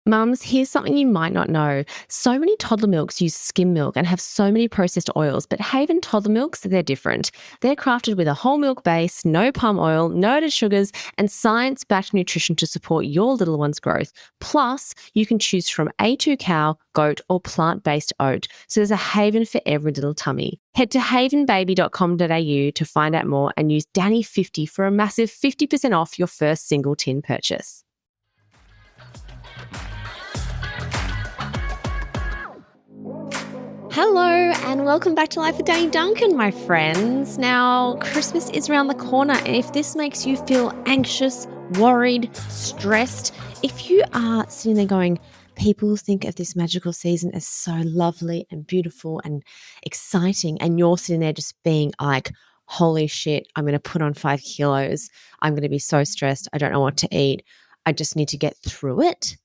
Mums, here's something you might not know. So many toddler milks use skim milk and have so many processed oils, but Haven toddler milks, they're different. They're crafted with a whole milk base, no palm oil, no added sugars, and science-backed nutrition to support your little one's growth. Plus, you can choose from A2 cow, goat, or plant-based oat. So there's a Haven for every little tummy. Head to havenbaby.com.au to find out more and use Danni50 for a massive 50% off your first single tin purchase. Hello and welcome back to Life with Danni Duncan, my friends. Now, Christmas is around the corner, and if this makes you feel anxious, worried, stressed, if you are sitting there going, people think of this magical season as so lovely and beautiful and exciting, and you're sitting there just being like, holy shit, I'm going to put on 5 kilos. I'm going to be so stressed. I don't know what to eat. I just need to get through it.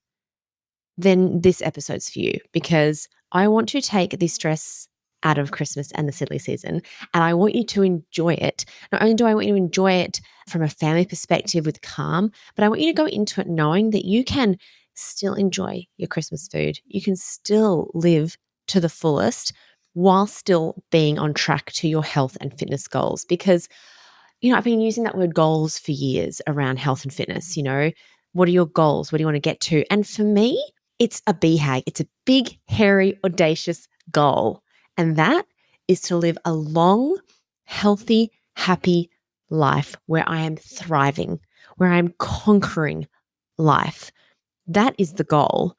Then this episode's for you, because I want to take the stress out of Christmas and the silly season, and I want you to enjoy it. Not only do I want you to enjoy it from a family perspective with calm, but I want you to go into it knowing that you can still enjoy your Christmas food. You can still live to the fullest while still being on track to your health and fitness goals. Because, I've been using that word goals for years around health and fitness. What are your goals? What do you want to get to? And for me, it's a BHAG. It's a big, hairy, audacious goal. And that is to live a long, healthy, happy life where I am thriving, where I'm conquering life. That is the goal.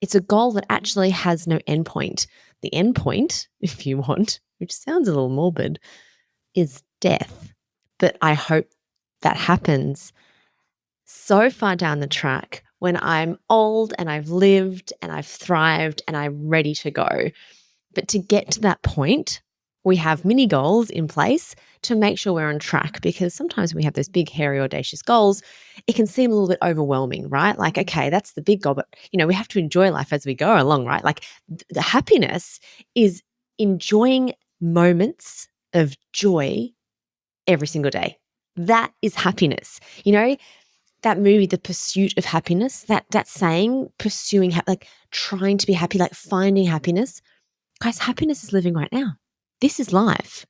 It's a goal that actually has no endpoint. The endpoint, if you want, which sounds a little morbid, is death. But I hope that happens so far down the track when I'm old and I've lived and I've thrived and I'm ready to go. But to get to that point, we have mini goals in place to make sure we're on track, because sometimes when we have those big, hairy, audacious goals, it can seem a little bit overwhelming, right? Like, okay, that's the big goal, but we have to enjoy life as we go along, right? Like the happiness is enjoying moments of joy every single day. That is happiness. That movie, The Pursuit of Happiness, that saying, pursuing, like trying to be happy, like finding happiness. Guys, happiness is living right now. This is life.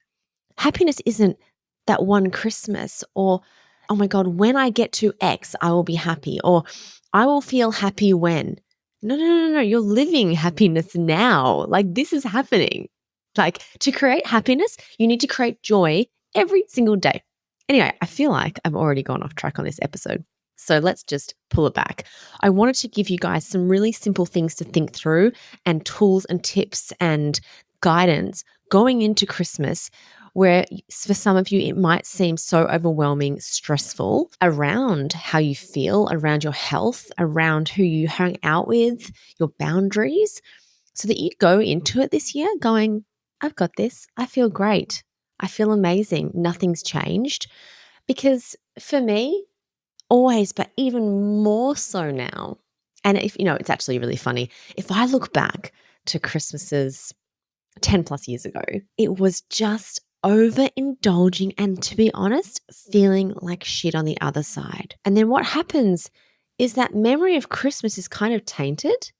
Happiness isn't that one Christmas or, oh my God, when I get to X, I will be happy, or I will feel happy when. No. You're living happiness now. Like this is happening. Like to create happiness, you need to create joy every single day. Anyway, I feel like I've already gone off track on this episode. So let's just pull it back. I wanted to give you guys some really simple things to think through and tools and tips and guidance going into Christmas, where for some of you, it might seem so overwhelming, stressful around how you feel, around your health, around who you hang out with, your boundaries, so that you go into it this year going, I've got this. I feel great. I feel amazing. Nothing's changed. Because for me, always, but even more so now. And if it's actually really funny. If I look back to Christmases 10 plus years ago, it was just overindulging and, to be honest, feeling like shit on the other side. And then what happens is that memory of Christmas is kind of tainted,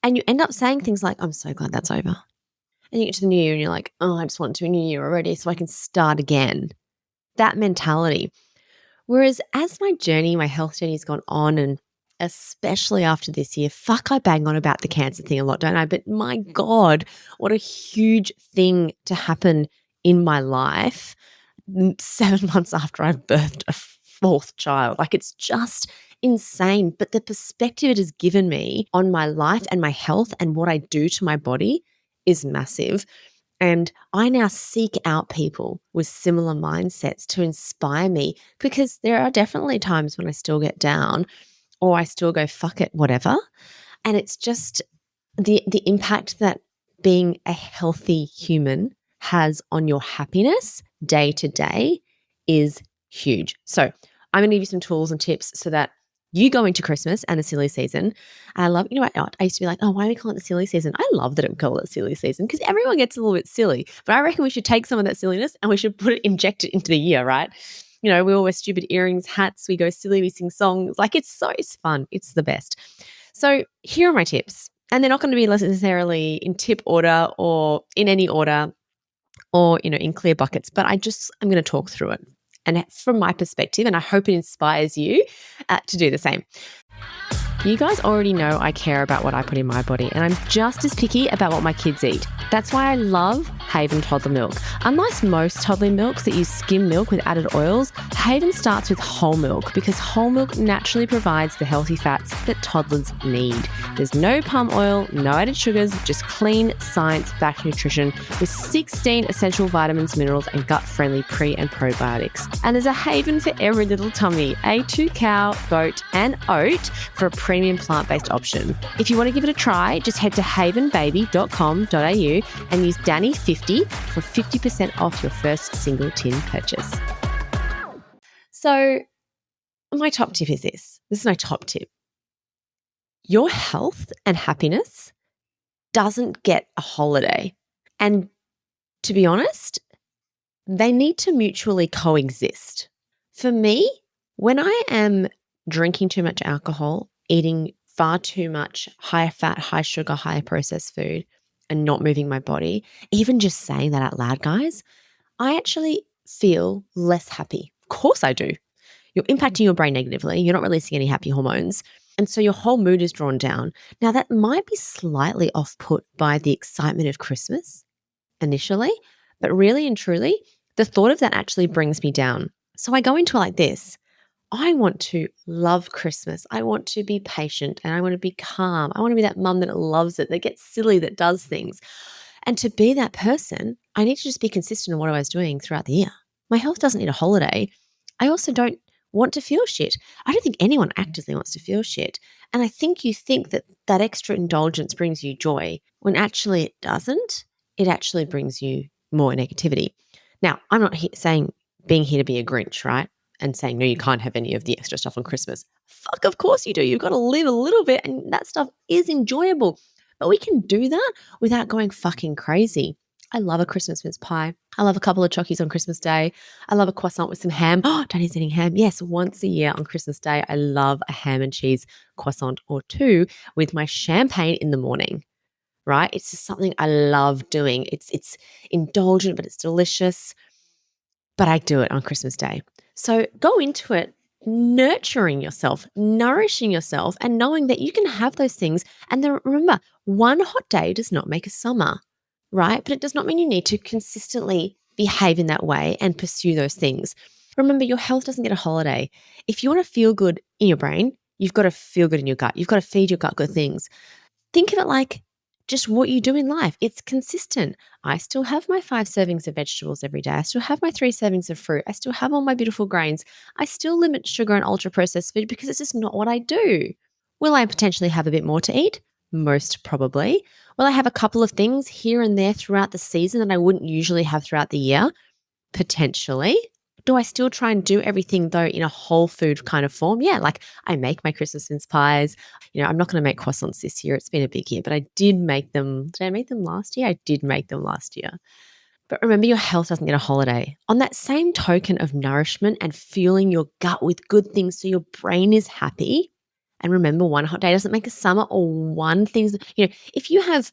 and you end up saying things like, I'm so glad that's over. And you get to the new year and you're like, oh, I just want to a new year already so I can start again. That mentality. Whereas as my health journey has gone on, and especially after this year, I bang on about the cancer thing a lot, don't I? But my God, what a huge thing to happen in my life 7 months after I've birthed a 4th child. Like it's just insane. But the perspective it has given me on my life and my health and what I do to my body is massive. And I now seek out people with similar mindsets to inspire me, because there are definitely times when I still get down or I still go, fuck it, whatever. And it's just the impact that being a healthy human has on your happiness day to day is huge. So I'm going to give you some tools and tips so that you go into Christmas and the silly season. I love, what? I used to be like, oh, why are we calling it the silly season? I love that we call it silly season because everyone gets a little bit silly. But I reckon we should take some of that silliness and we should inject it into the year, right? We all wear stupid earrings, hats, we go silly, we sing songs. Like it's fun. It's the best. So here are my tips. And they're not going to be necessarily in tip order or in any order or, in clear buckets, but I'm going to talk through it. And from my perspective, and I hope it inspires you to do the same. You guys already know I care about what I put in my body, and I'm just as picky about what my kids eat. That's why I love Haven toddler milk. Unlike most toddler milks that use skim milk with added oils, Haven starts with whole milk because whole milk naturally provides the healthy fats that toddlers need. There's no palm oil, no added sugars, just clean, science-backed nutrition with 16 essential vitamins, minerals, and gut-friendly pre- and probiotics. And there's a Haven for every little tummy, A2 cow, goat, and oat for a premium plant-based option. If you want to give it a try, just head to havenbaby.com.au and use Danni50 for 50% off your first single tin purchase. So my top tip is this. This is my top tip. Your health and happiness doesn't get a holiday. And to be honest, they need to mutually coexist. For me, when I am drinking too much alcohol, eating far too much high fat, high sugar, high processed food, and not moving my body, even just saying that out loud, guys, I actually feel less happy. Of course I do. You're impacting your brain negatively. You're not releasing any happy hormones. And so your whole mood is drawn down. Now, that might be slightly off-put by the excitement of Christmas initially, but really and truly, the thought of that actually brings me down. So I go into it like this. I want to love Christmas. I want to be patient and I want to be calm. I want to be that mum that loves it, that gets silly, that does things. And to be that person, I need to just be consistent in what I was doing throughout the year. My health doesn't need a holiday. I also don't want to feel shit. I don't think anyone actively wants to feel shit. And I think you think that that extra indulgence brings you joy when actually it doesn't. It actually brings you more negativity. Now, I'm not saying being here to be a Grinch, right? And saying, no, you can't have any of the extra stuff on Christmas. Fuck, of course you do. You've got to live a little bit and that stuff is enjoyable. But we can do that without going fucking crazy. I love a Christmas mince pie. I love a couple of chockies on Christmas Day. I love a croissant with some ham. Oh, Danny's eating ham. Yes, once a year on Christmas Day, I love a ham and cheese croissant or two with my champagne in the morning, right? It's just something I love doing. It's indulgent, but it's delicious. But I do it on Christmas Day. So go into it nurturing yourself, nourishing yourself, and knowing that you can have those things. And then remember, one hot day does not make a summer, right? But it does not mean you need to consistently behave in that way and pursue those things. Remember, your health doesn't get a holiday. If you want to feel good in your brain, you've got to feel good in your gut. You've got to feed your gut good things. Think of it like just what you do in life. It's consistent. I still have my 5 servings of vegetables every day. I still have my 3 servings of fruit. I still have all my beautiful grains. I still limit sugar and ultra processed food because it's just not what I do. Will I potentially have a bit more to eat? Most probably. Will I have a couple of things here and there throughout the season that I wouldn't usually have throughout the year? Potentially. Do I still try and do everything though in a whole food kind of form? Yeah, like I make my Christmas mince pies. I'm not going to make croissants this year. It's been a big year, but I did make them. Did I make them last year? I did make them last year. But remember, your health doesn't get a holiday. On that same token of nourishment and fueling your gut with good things so your brain is happy. And remember, one hot day doesn't make a summer or one thing. If you have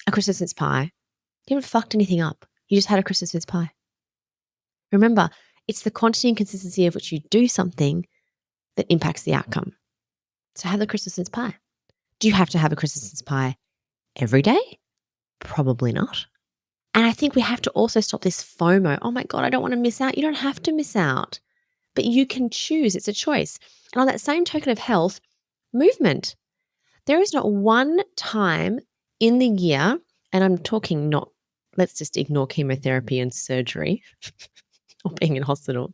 a Christmas mince pie, you haven't fucked anything up. You just had a Christmas mince pie. Remember, it's the quantity and consistency of which you do something that impacts the outcome. So have the Christmas mince pie. Do you have to have a Christmas mince pie every day? Probably not. And I think we have to also stop this FOMO. Oh my God, I don't want to miss out. You don't have to miss out, but you can choose. It's a choice. And on that same token of health, movement. There is not one time in the year, and I'm talking not, let's just ignore chemotherapy and surgery or being in hospital.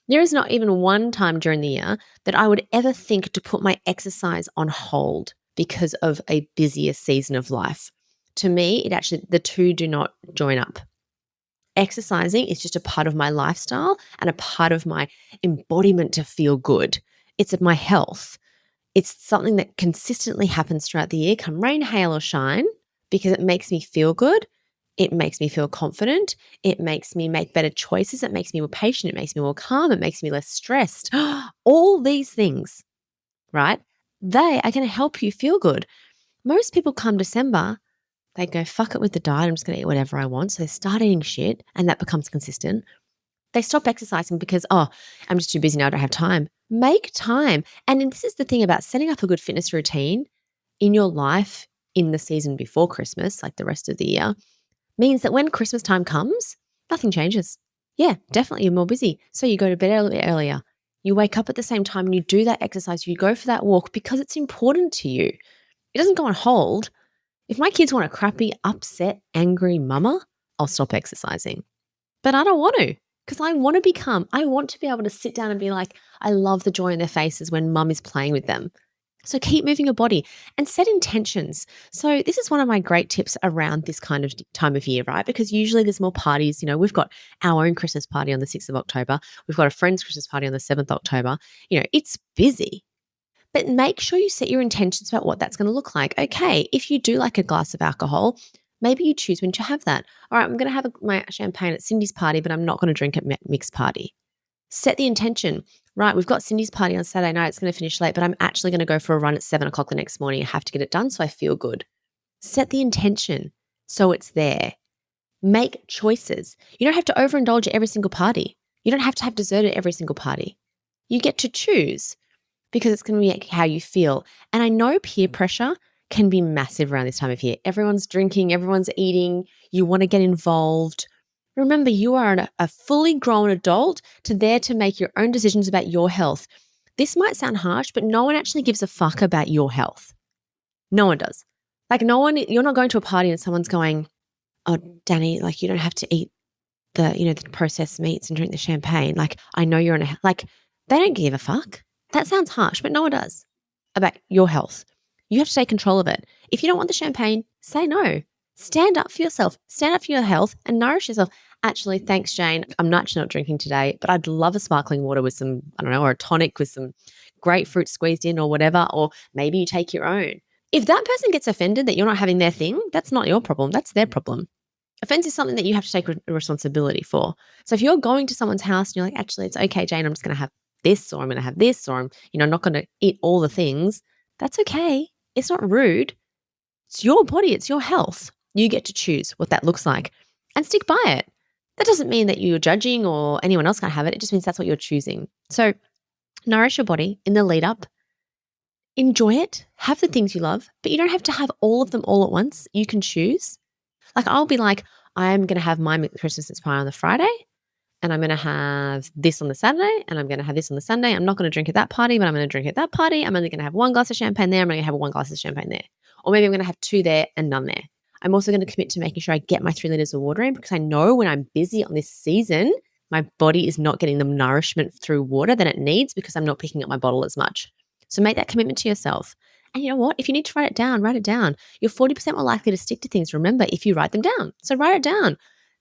There is not even one time during the year that I would ever think to put my exercise on hold because of a busier season of life. To me, the two do not join up. Exercising is just a part of my lifestyle and a part of my embodiment to feel good. It's my health. It's something that consistently happens throughout the year, come rain, hail, or shine, because it makes me feel good. It makes me feel confident. It makes me make better choices. It makes me more patient. It makes me more calm. It makes me less stressed. All these things, right? They are going to help you feel good. Most people come December, they go, fuck it with the diet. I'm just going to eat whatever I want. So they start eating shit and that becomes consistent. They stop exercising because, oh, I'm just too busy now. I don't have time. Make time. And then this is the thing about setting up a good fitness routine in your life in the season before Christmas, like the rest of the year, means that when Christmas time comes, nothing changes. Yeah, definitely you're more busy. So you go to bed a little bit earlier. You wake up at the same time and you do that exercise. You go for that walk because it's important to you. It doesn't go on hold. If my kids want a crappy, upset, angry mama, I'll stop exercising. But I don't want to because I want to I want to be able to sit down and be like, I love the joy in their faces when mum is playing with them. So keep moving your body and set intentions. So this is one of my great tips around this kind of time of year, right? Because usually there's more parties. We've got our own Christmas party on the 6th of October. We've got a friend's Christmas party on the 7th of October. It's busy. But make sure you set your intentions about what that's going to look like. Okay, if you do like a glass of alcohol, maybe you choose when to have that. All right, I'm going to have my champagne at Cindy's party, but I'm not going to drink at Mick's party. Set the intention. Right, we've got Cindy's party on Saturday night. It's going to finish late, but I'm actually going to go for a run at 7 o'clock the next morning. I have to get it done so I feel good. Set the intention so it's there. Make choices. You don't have to overindulge at every single party. You don't have to have dessert at every single party. You get to choose because it's going to be how you feel. And I know peer pressure can be massive around this time of year. Everyone's drinking, everyone's eating, you want to get involved. Remember, you are a fully grown adult there to make your own decisions about your health. This might sound harsh, but no one actually gives a fuck about your health. No one does. Like you're not going to a party and someone's going, oh, Danni, like you don't have to eat the processed meats and drink the champagne. Like I know you're they don't give a fuck. That sounds harsh, but no one does about your health. You have to take control of it. If you don't want the champagne, say no. Stand up for yourself. Stand up for your health and nourish yourself. Actually, thanks, Jane. I'm actually not drinking today, but I'd love a sparkling water with some, I don't know, or a tonic with some grapefruit squeezed in or whatever, or maybe you take your own. If that person gets offended that you're not having their thing, that's not your problem. That's their problem. Offense is something that you have to take responsibility for. So if you're going to someone's house and you're like, actually, it's okay, Jane, I'm just going to have this, or I'm going to have this, or I'm, not going to eat all the things, that's okay. It's not rude. It's your body. It's your health. You get to choose what that looks like and stick by it. That doesn't mean that you're judging or anyone else can't have it. It just means that's what you're choosing. So nourish your body in the lead up. Enjoy it. Have the things you love, but you don't have to have all of them all at once. You can choose. Like I'll be like, I'm going to have my Christmas pie on the Friday and I'm going to have this on the Saturday and I'm going to have this on the Sunday. I'm not going to drink at that party, but I'm going to drink at that party. I'm only going to have one glass of champagne there. I'm going to have one glass of champagne there. Or maybe I'm going to have two there and none there. I'm also going to commit to making sure I get my 3 liters of water in because I know when I'm busy on this season, my body is not getting the nourishment through water that it needs because I'm not picking up my bottle as much. So make that commitment to yourself. And you know what? If you need to write it down, write it down. You're 40% more likely to stick to things, remember, if you write them down. So write it down.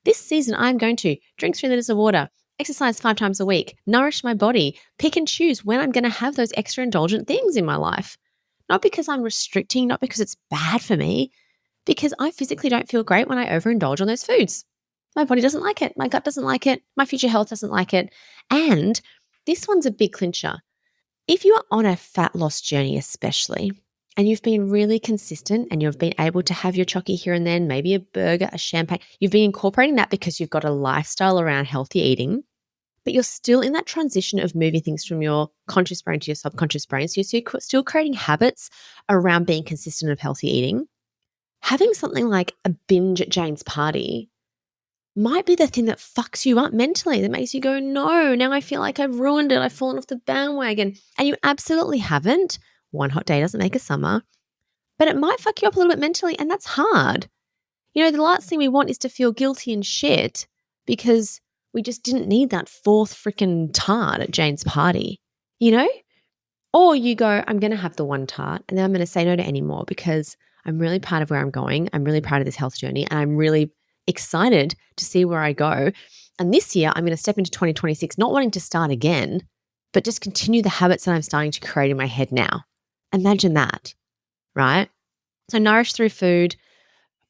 This season, I'm going to drink 3 liters of water, exercise 5 times a week, nourish my body, pick and choose when I'm going to have those extra indulgent things in my life. Not because I'm restricting, not because it's bad for me, because I physically don't feel great when I overindulge on those foods. My body doesn't like it. My gut doesn't like it. My future health doesn't like it. And this one's a big clincher. If you are on a fat loss journey, especially, and you've been really consistent and you've been able to have your chocky here and then, maybe a burger, a champagne, you've been incorporating that because you've got a lifestyle around healthy eating, but you're still in that transition of moving things from your conscious brain to your subconscious brain. So you're still creating habits around being consistent of healthy eating. Having something like a binge at Jane's party might be the thing that fucks you up mentally, that makes you go, no, now I feel like I've ruined it. I've fallen off the bandwagon. And you absolutely haven't. One hot day doesn't make a summer, but it might fuck you up a little bit mentally. And that's hard. The last thing we want is to feel guilty and shit because we just didn't need that 4th freaking tart at Jane's party, Or you go, I'm going to have the one tart and then I'm going to say no to any more because I'm really proud of where I'm going. I'm really proud of this health journey and I'm really excited to see where I go. And this year, I'm going to step into 2026 not wanting to start again, but just continue the habits that I'm starting to create in my head now. Imagine that, right? So nourish through food,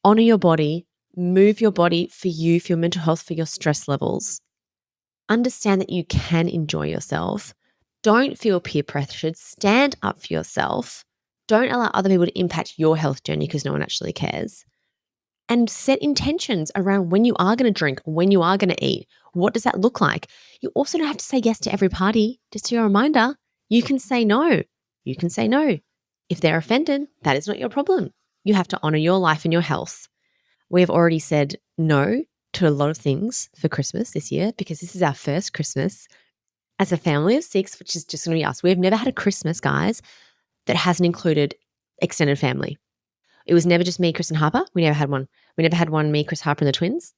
honor your body, move your body for you, for your mental health, for your stress levels. Understand that you can enjoy yourself, Don't feel peer pressured. Stand up for yourself. Don't allow other people to impact your health journey because no one actually cares. And set intentions around when you are going to drink, when you are going to eat. What does that look like? You also don't have to say yes to every party. Just a reminder, you can say no. You can say no. If they're offended, that is not your problem. You have to honor your life and your health. We have already said no to a lot of things for Christmas this year because this is our first Christmas as a family of 6, which is just going to be us. We've never had a Christmas, guys, that hasn't included extended family. It was never just me, Chris, and Harper. We never had one. We never had one, me, Chris, Harper, and the twins.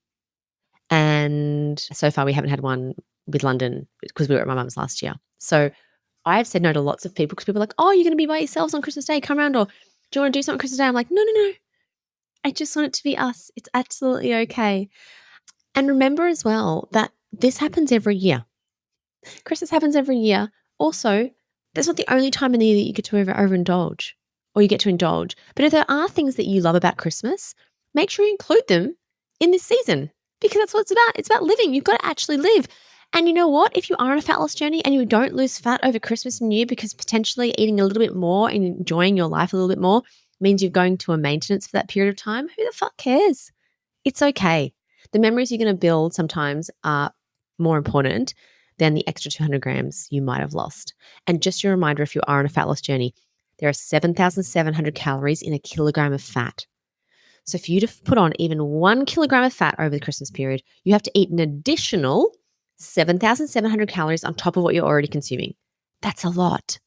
And so far, we haven't had one with London because we were at my mum's last year. So I've said no to lots of people because people are like, oh, you're going to be by yourselves on Christmas Day. Come around, or do you want to do something on Christmas Day? I'm like, no, no, no. I just want it to be us. It's absolutely okay. And remember as well that this happens every year. Christmas happens every year. Also, that's not the only time in the year that you get to overindulge or you get to indulge. But if there are things that you love about Christmas, make sure you include them in this season because that's what it's about. It's about living. You've got to actually live. And you know what? If you are on a fat loss journey and you don't lose fat over Christmas and New Year because potentially eating a little bit more and enjoying your life a little bit more means you're going to a maintenance for that period of time, who the fuck cares? It's okay. The memories you're going to build sometimes are more important than the extra 200 grams you might have lost. And just a reminder, if you are on a fat loss journey, there are 7,700 calories in a kilogram of fat. So for you to put on even 1 kilogram of fat over the Christmas period, you have to eat an additional 7,700 calories on top of what you're already consuming. That's a lot.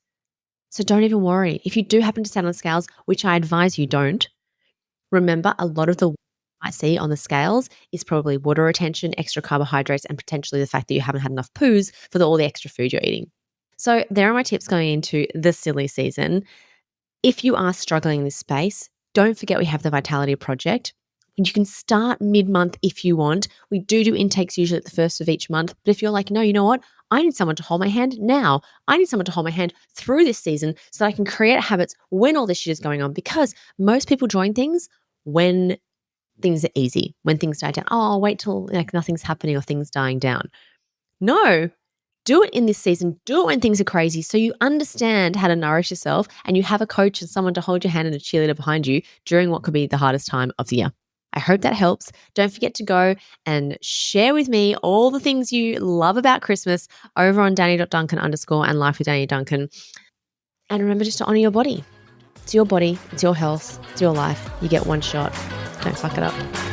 So don't even worry. If you do happen to stand on the scales, which I advise you don't, remember a lot of the I see on the scales is probably water retention, extra carbohydrates, and potentially the fact that you haven't had enough poos for all the extra food you're eating. So there are my tips going into the silly season. If you are struggling in this space, don't forget we have the Vitality Project. You can start mid-month if you want. We do intakes usually at the first of each month. But if you're like, no, you know what? I need someone to hold my hand now. I need someone to hold my hand through this season so that I can create habits when all this shit is going on. Because most people join things when things are easy, when things die down. Oh, I'll wait till nothing's happening or things dying down. No, do it in this season. Do it when things are crazy so you understand how to nourish yourself and you have a coach and someone to hold your hand and a cheerleader behind you during what could be the hardest time of the year. I hope that helps. Don't forget to go and share with me all the things you love about Christmas over on Danni.Duncan_ and Life with Danni Duncan. And remember just to honor your body. It's your body, it's your health, it's your life. You get one shot. Don't fuck it up.